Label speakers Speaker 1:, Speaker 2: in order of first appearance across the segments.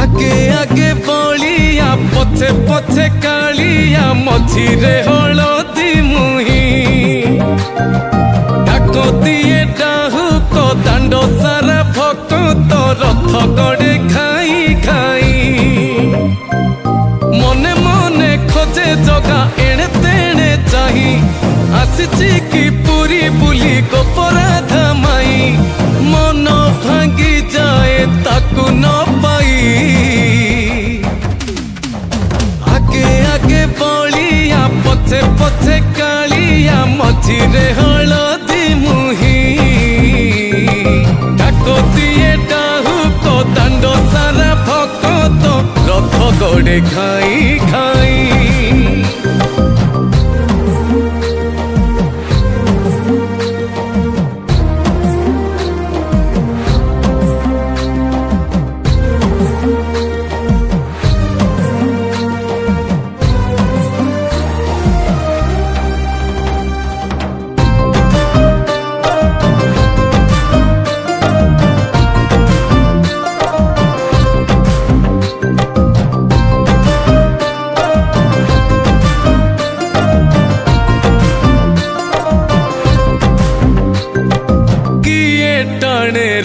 Speaker 1: आगे आगे बलिया पछे पछे कालिया मझिरे हलदी मुही डाकतिए डाहुक दांड सारा भक्त रथ गड़े खाई खाई मने मने खोजे जगा एणे तेणे चाही आसिची कि पूरी बुली गोपराधा माई मन भांगी जाए ताकू न पाई आगे आगे बलिया पछे पछे कालिया मझिरे हलदी मुही डाकतिए डाहुक दांड सारा भक्त रथ गड़े खाई खाई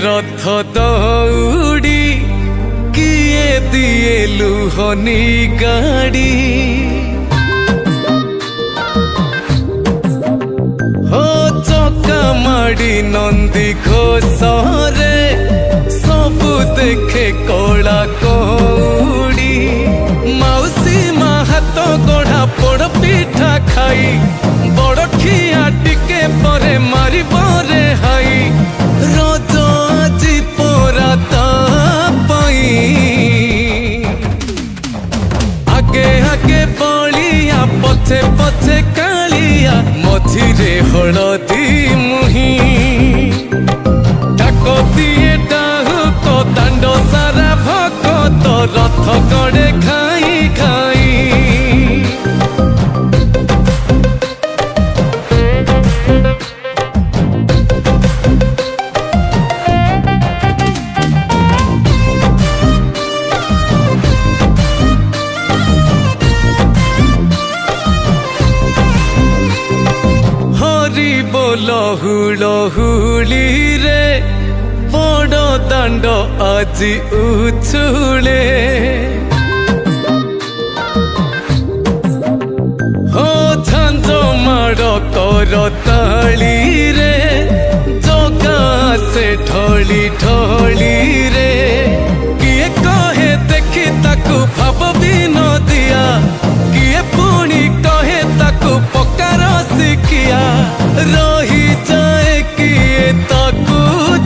Speaker 1: रथ दौड़ी किए दिए लुहनी गाड़ी हो चका माड़ी नंदी घोषरे सबु देखे कला कौड़ी मौसी माँ हाथ गढ़ा पोड़ पिठा खाई बड़ खिया टिके परे मारी बरे हाई रज আজি पराता पाई आगे आगे बलिया पछे पछे कालिया मझिरे हलदी मुही डाकतिए डाहुक दांड सारा भक्त रथ गड़े खाई खाई लहुली रे बड़ दांड আজি उछुले हो झांझ माड़ कर ताली रे जगा से ढली ढली रे किए कहे देखी ताकू भाव भी न दिया किए पुणी कहे ताकू पकार शिखिया रही जाए किए ताकू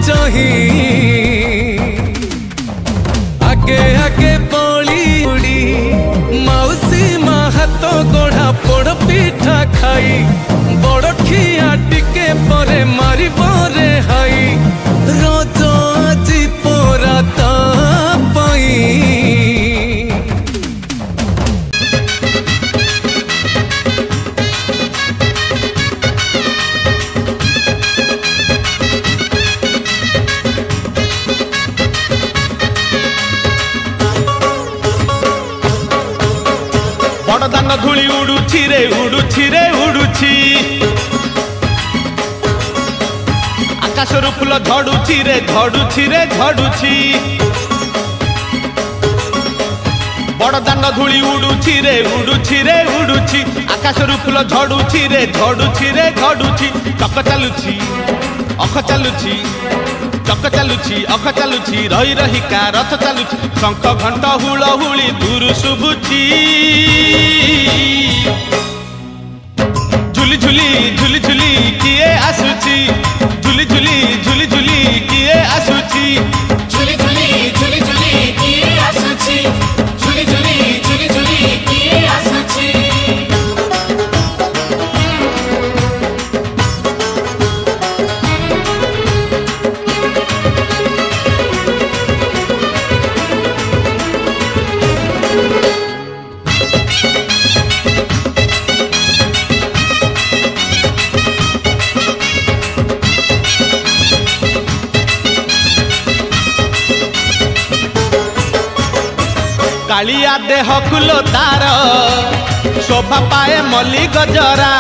Speaker 1: चाही आगे आगे बली उड़ी मौसी माँ हाथ गढ़ा पोड़ पिठा खाई बड़ खिया टिके परे मारी बरे हाई रज আজি पराता पाई
Speaker 2: बड़दान धूली उड़ुछि रे उड़ुछि रे उड़ुछि आकाशरू फूल झड़ुछि रे झड़ुछि रे झड़ुछि बड़दान धूली उड़ुछि रे उड़ुछि रे उड़ुछि आकाशरू फूल झड़ुछि रे झड़ुछि रे झड़ुछि चक चालुछि अख चालुछि चक चालुछि अख चालुछि रही रही का रथ चालुछि शंख घंट हुलहुली दूर शुभुछि झुली झुली झुली झुली किए आसुछि झुली झुली झुली झुली किए आसुछि
Speaker 3: झुली झुली झुली झुली किए आसुछि झुली झुली झुली झुली किए आसुछि
Speaker 2: कालिया देह कुलो तार शोभा पाए मल्ली गजरा